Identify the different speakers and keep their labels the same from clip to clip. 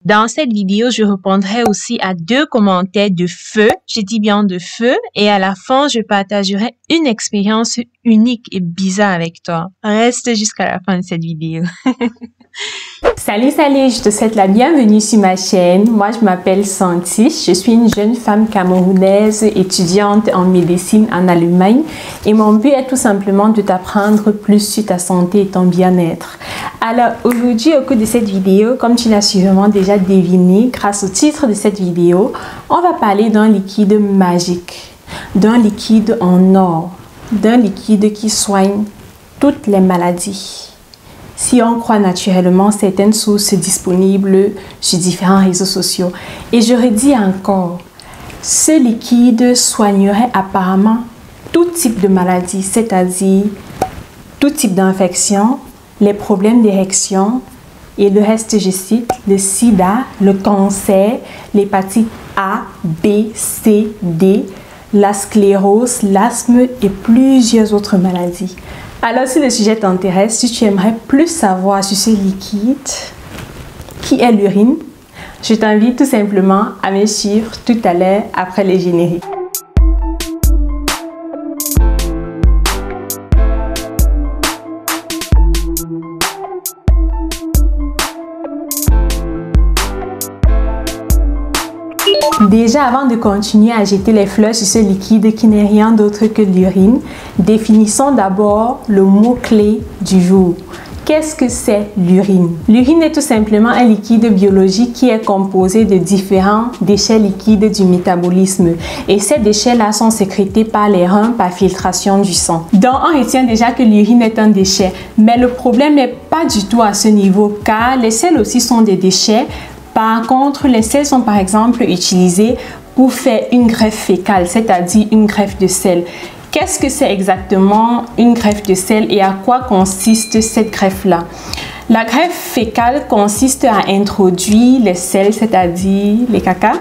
Speaker 1: Dans cette vidéo, je répondrai aussi à 2 commentaires de feu, je dis bien de feu, et à la fin, je partagerai une expérience unique et bizarre avec toi. Reste jusqu'à la fin de cette vidéo.
Speaker 2: Salut, je te souhaite la bienvenue sur ma chaîne. Moi, je m'appelle Santi. Je suis une jeune femme camerounaise étudiante en médecine en Allemagne et mon but est tout simplement de t'apprendre plus sur ta santé et ton bien-être. Alors, aujourd'hui, au cours de cette vidéo, comme tu l'as sûrement déjà deviné grâce au titre de cette vidéo, on va parler d'un liquide magique, d'un liquide en or, d'un liquide qui soigne toutes les maladies. Si on croit naturellement certaines sources disponibles sur différents réseaux sociaux. Et je redis encore, ce liquide soignerait apparemment tout type de maladie, c'est-à-dire tout type d'infection, les problèmes d'érection et le reste, je cite, le sida, le cancer, l'hépatite A, B, C, D, la sclérose, l'asthme et plusieurs autres maladies. Alors, si le sujet t'intéresse, si tu aimerais plus savoir sur ce liquide, qui est l'urine, je t'invite tout simplement à me suivre tout à l'heure après les génériques. Déjà, avant de continuer à jeter les fleurs sur ce liquide qui n'est rien d'autre que l'urine, définissons d'abord le mot-clé du jour. Qu'est-ce que c'est l'urine? L'urine est tout simplement un liquide biologique qui est composé de différents déchets liquides du métabolisme. Et ces déchets-là sont sécrétés par les reins par filtration du sang. Donc, on retient déjà que l'urine est un déchet. Mais le problème n'est pas du tout à ce niveau, car les selles aussi sont des déchets. Par contre, les selles sont par exemple utilisées pour faire une greffe fécale, c'est-à-dire une greffe de sel. Qu'est-ce que c'est exactement une greffe de sel et à quoi consiste cette greffe-là? La greffe fécale consiste à introduire les selles, c'est-à-dire les caca,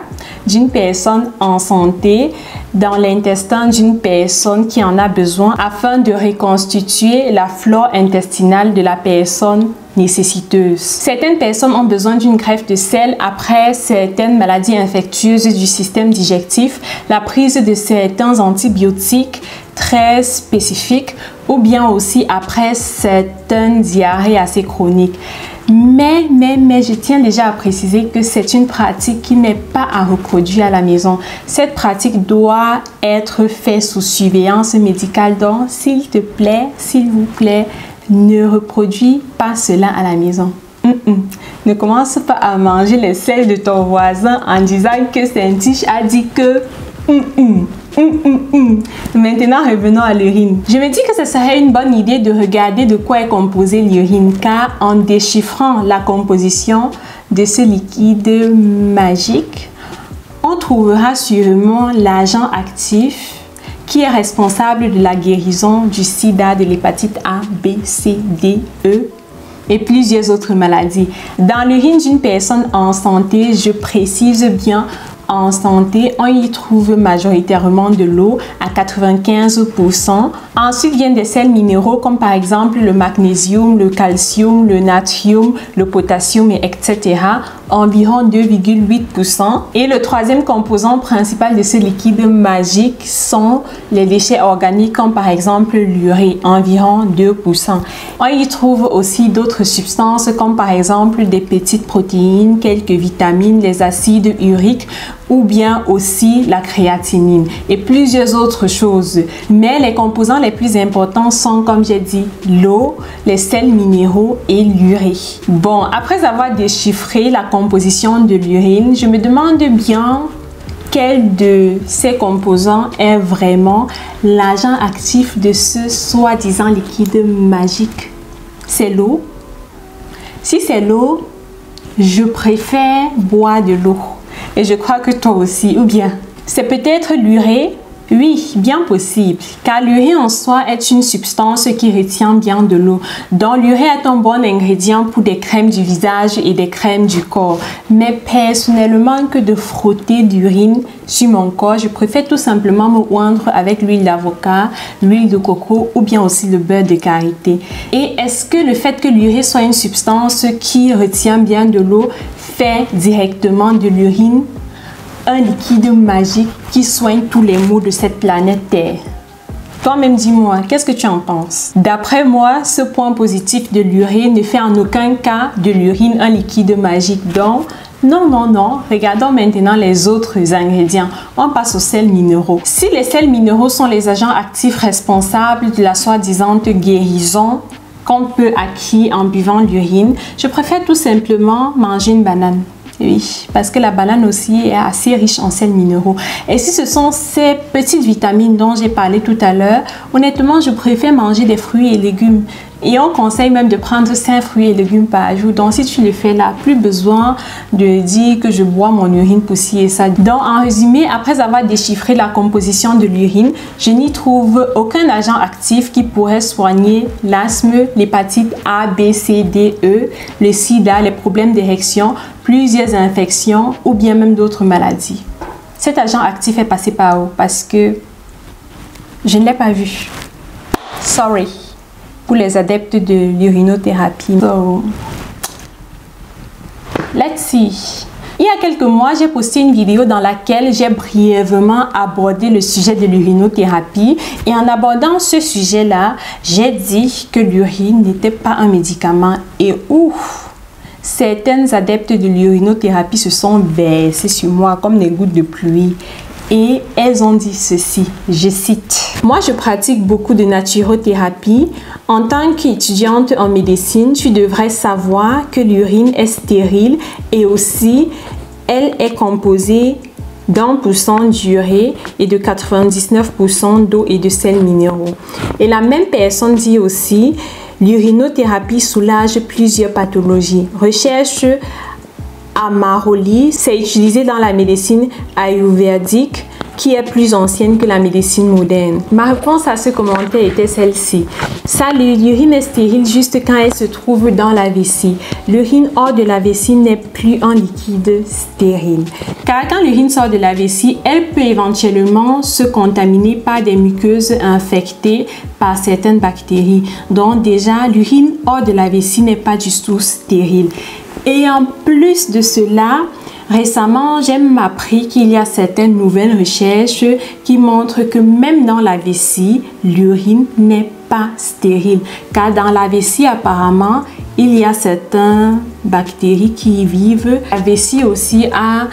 Speaker 2: d'une personne en santé dans l'intestin d'une personne qui en a besoin afin de reconstituer la flore intestinale de la personne nécessiteuse. Certaines personnes ont besoin d'une greffe de sel après certaines maladies infectieuses du système digestif, la prise de certains antibiotiques très spécifiques ou bien aussi après certaines diarrhées assez chroniques. Mais je tiens déjà à préciser que c'est une pratique qui n'est pas à reproduire à la maison. Cette pratique doit être faite sous surveillance médicale. Donc, s'il te plaît, s'il vous plaît, ne reproduis pas cela à la maison. Ne commence pas à manger les selles de ton voisin en disant que Saint-Tiche a dit que... Maintenant, revenons à l'urine. Je me dis que ce serait une bonne idée de regarder de quoi est composée l'urine, car en déchiffrant la composition de ce liquide magique, on trouvera sûrement l'agent actif qui est responsable de la guérison du sida, de l'hépatite A, B, C, D, E et plusieurs autres maladies. Dans l'urine d'une personne en santé, je précise bien en santé, on y trouve majoritairement de l'eau à 95%. Ensuite viennent des sels minéraux comme par exemple le magnésium, le calcium, le natrium, le potassium, etc. Environ 2,8%. Et le troisième composant principal de ce liquide magique sont les déchets organiques comme par exemple l'urée, environ 2%. On y trouve aussi d'autres substances comme par exemple des petites protéines, quelques vitamines, les acides uriques ou bien aussi la créatinine et plusieurs autres choses. Mais les composants les plus importants sont, comme j'ai dit, l'eau, les sels minéraux et l'urée. Bon, après avoir déchiffré la composition de l'urine, je me demande bien quel de ces composants est vraiment l'agent actif de ce soi-disant liquide magique. C'est l'eau. Si c'est l'eau, je préfère boire de l'eau. Et je crois que toi aussi, ou bien c'est peut-être l'urée. Oui, bien possible, car l'urée en soi est une substance qui retient bien de l'eau. Donc l'urée est un bon ingrédient pour des crèmes du visage et des crèmes du corps. Mais personnellement, que de frotter d'urine sur mon corps, je préfère tout simplement me oindre avec l'huile d'avocat, l'huile de coco ou bien aussi le beurre de karité. Et est-ce que le fait que l'urée soit une substance qui retient bien de l'eau fait directement de l'urine un liquide magique qui soigne tous les maux de cette planète Terre? Toi-même, dis-moi, qu'est-ce que tu en penses? D'après moi, ce point positif de l'urine ne fait en aucun cas de l'urine un liquide magique. Donc, non. Regardons maintenant les autres ingrédients. On passe aux sels minéraux. Si les sels minéraux sont les agents actifs responsables de la soi-disant guérison qu'on peut acquérir en buvant l'urine, je préfère tout simplement manger une banane. Oui, parce que la banane aussi est assez riche en sels minéraux. Et si ce sont ces petites vitamines dont j'ai parlé tout à l'heure, honnêtement, je préfère manger des fruits et légumes. Et on conseille même de prendre 5 fruits et légumes par jour. Donc, si tu le fais là, plus besoin de dire que je bois mon urine pour ci et ça. Donc, en résumé, après avoir déchiffré la composition de l'urine, je n'y trouve aucun agent actif qui pourrait soigner l'asthme, l'hépatite A, B, C, D, E, le sida, les problèmes d'érection, plusieurs infections ou bien même d'autres maladies. Cet agent actif est passé par où? Parce que je ne l'ai pas vu. Sorry. Pour les adeptes de l'urinothérapie. So, let's see. Il y a quelques mois, j'ai posté une vidéo dans laquelle j'ai brièvement abordé le sujet de l'urinothérapie. Et en abordant ce sujet-là, j'ai dit que l'urine n'était pas un médicament. Et ouf, certaines adeptes de l'urinothérapie se sont versées sur moi comme des gouttes de pluie. Et elles ont dit ceci, je cite: « Moi, je pratique beaucoup de naturothérapie. En tant qu'étudiante en médecine, tu devrais savoir que l'urine est stérile et aussi, elle est composée d'1% d'urée et de 99% d'eau et de sels minéraux. » Et la même personne dit aussi: « L'urinothérapie soulage plusieurs pathologies. Recherche Amaroli, c'est utilisé dans la médecine ayurvédique qui est plus ancienne que la médecine moderne. » Ma réponse à ce commentaire était celle-ci. Salut, l'urine est stérile juste quand elle se trouve dans la vessie. L'urine hors de la vessie n'est plus un liquide stérile. Car quand l'urine sort de la vessie, elle peut éventuellement se contaminer par des muqueuses infectées par certaines bactéries. Donc déjà, l'urine hors de la vessie n'est pas du tout stérile. Et en plus de cela, récemment, j'ai appris qu'il y a certaines nouvelles recherches qui montrent que même dans la vessie, l'urine n'est pas stérile. Car dans la vessie, apparemment, il y a certaines bactéries qui y vivent. La vessie aussi a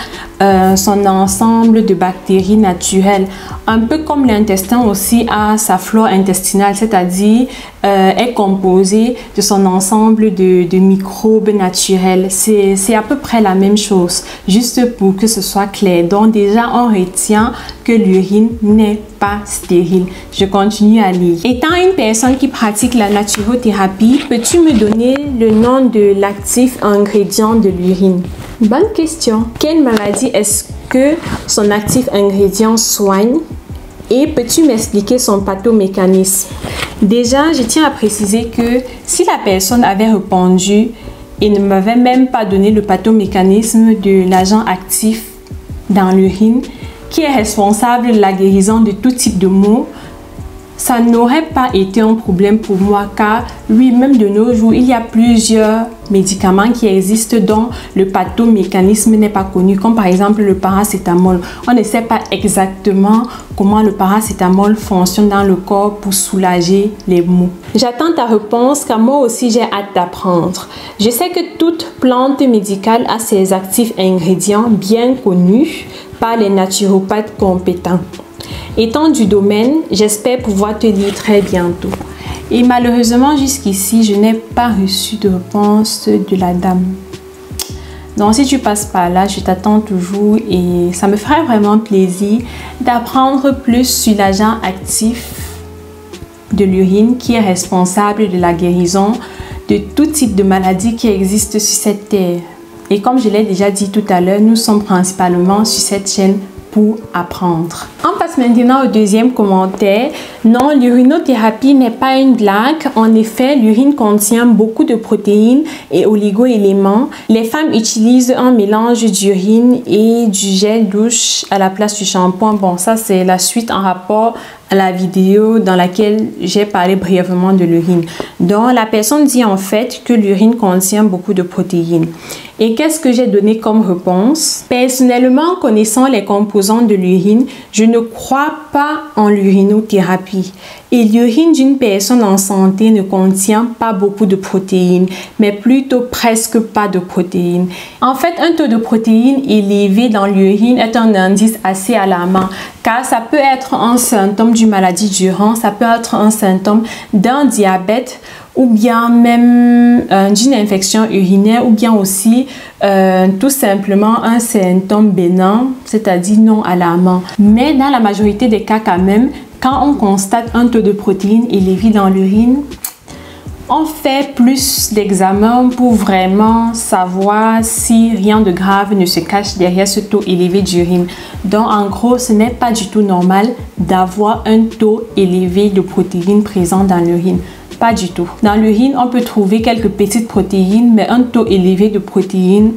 Speaker 2: son ensemble de bactéries naturelles. Un peu comme l'intestin aussi a sa flore intestinale, c'est-à-dire est composée de son ensemble de microbes naturels. C'est à peu près la même chose, juste pour que ce soit clair. Donc déjà, on retient que l'urine n'est pas stérile. Je continue à lire. Étant une personne qui pratique la naturothérapie, peux-tu me donner le nom de l'actif ingrédient de l'urine? Bonne question. Quelle maladie est-ce que son actif ingrédient soigne? Et peux-tu m'expliquer son pathomécanisme? Déjà, je tiens à préciser que si la personne avait répondu et ne m'avait même pas donné le pathomécanisme de l'agent actif dans l'urine, qui est responsable de la guérison de tout type de maux, ça n'aurait pas été un problème pour moi, car oui, même de nos jours, il y a plusieurs médicaments qui existent dont le pathomécanisme n'est pas connu, comme par exemple le paracétamol. On ne sait pas exactement comment le paracétamol fonctionne dans le corps pour soulager les maux. J'attends ta réponse, car moi aussi j'ai hâte d'apprendre. Je sais que toute plante médicale a ses actifs ingrédients bien connus par les naturopathes compétents. Étant du domaine, j'espère pouvoir te dire très bientôt. Et malheureusement, jusqu'ici, je n'ai pas reçu de réponse de la dame. Donc, si tu passes par là, je t'attends toujours et ça me ferait vraiment plaisir d'apprendre plus sur l'agent actif de l'urine qui est responsable de la guérison de tout type de maladies qui existent sur cette terre. Et comme je l'ai déjà dit tout à l'heure, nous sommes principalement sur cette chaîne pour apprendre. On passe maintenant au deuxième commentaire. Non, l'urinothérapie n'est pas une blague. En effet, l'urine contient beaucoup de protéines et oligo-éléments. Les femmes utilisent un mélange d'urine et du gel douche à la place du shampoing. Bon, ça c'est la suite en rapport la vidéo dans laquelle j'ai parlé brièvement de l'urine. Donc, la personne dit en fait que l'urine contient beaucoup de protéines. Et qu'est-ce que j'ai donné comme réponse? Personnellement, connaissant les composants de l'urine, je ne crois pas en l'urinothérapie. Et l'urine d'une personne en santé ne contient pas beaucoup de protéines, mais plutôt presque pas de protéines. En fait, un taux de protéines élevé dans l'urine est un indice assez alarmant, car ça peut être un symptôme d'une maladie du rein, ça peut être un symptôme d'un diabète, ou bien même d'une infection urinaire, ou bien aussi tout simplement un symptôme bénin, c'est-à-dire non alarmant. Mais dans la majorité des cas quand même, quand on constate un taux de protéines élevé dans l'urine, on fait plus d'examens pour vraiment savoir si rien de grave ne se cache derrière ce taux élevé d'urine. Donc en gros, ce n'est pas du tout normal d'avoir un taux élevé de protéines présent dans l'urine. Pas du tout. Dans l'urine, on peut trouver quelques petites protéines, mais un taux élevé de protéines,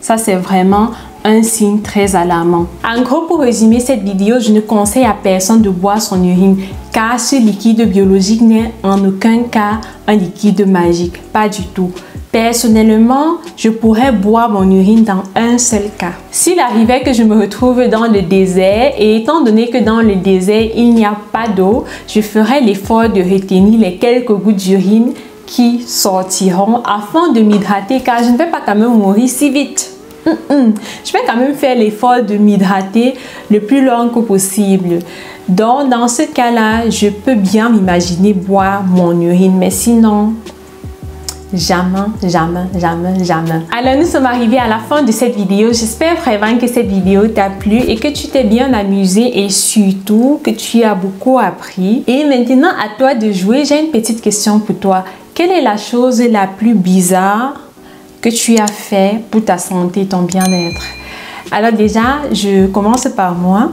Speaker 2: ça c'est vraiment un signe très alarmant. En gros, pour résumer cette vidéo, je ne conseille à personne de boire son urine, car ce liquide biologique n'est en aucun cas un liquide magique. Pas du tout. Personnellement, je pourrais boire mon urine dans un seul cas. S'il arrivait que je me retrouve dans le désert, et étant donné que dans le désert, il n'y a pas d'eau, je ferai l'effort de retenir les quelques gouttes d'urine qui sortiront afin de m'hydrater, car je ne vais pas quand même mourir si vite. Je vais quand même faire l'effort de m'hydrater le plus long que possible. Donc, dans ce cas-là, je peux bien m'imaginer boire mon urine, mais sinon, jamais, jamais, jamais, jamais. Alors, nous sommes arrivés à la fin de cette vidéo. J'espère vraiment que cette vidéo t'a plu et que tu t'es bien amusé et surtout que tu as beaucoup appris. Et maintenant, à toi de jouer. J'ai une petite question pour toi. Quelle est la chose la plus bizarre que tu as fait pour ta santé et ton bien-être? Alors déjà, je commence par moi.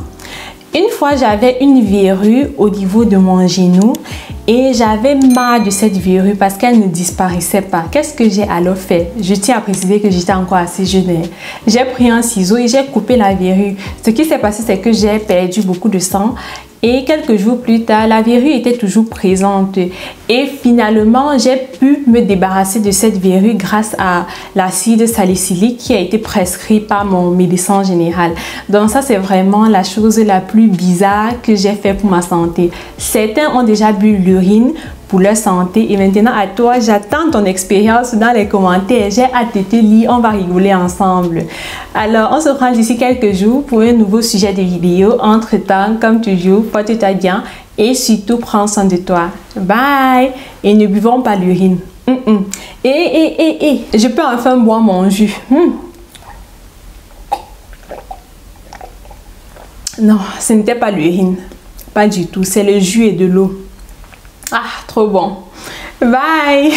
Speaker 2: Une fois, j'avais une verrue au niveau de mon genou et j'avais marre de cette verrue parce qu'elle ne disparaissait pas. Qu'est-ce que j'ai alors fait? Je tiens à préciser que j'étais encore assez jeune. J'ai pris un ciseau et j'ai coupé la verrue. Ce qui s'est passé, c'est que j'ai perdu beaucoup de sang. Et quelques jours plus tard, la verrue était toujours présente. Et finalement, j'ai pu me débarrasser de cette verrue grâce à l'acide salicylique qui a été prescrit par mon médecin général. Donc ça, c'est vraiment la chose la plus bizarre que j'ai fait pour ma santé. Certains ont déjà bu l'urine pour leur santé. Et maintenant, à toi, j'attends ton expérience dans les commentaires. J'ai hâte de te lire. On va rigoler ensemble. Alors, on se rend d'ici quelques jours pour un nouveau sujet de vidéo. Entre-temps, comme toujours, porte-toi bien et surtout, prends soin de toi. Bye! Et ne buvons pas l'urine. Je peux enfin boire mon jus. Non, ce n'était pas l'urine. Pas du tout. C'est le jus et de l'eau. Ah, trop bon. Bye.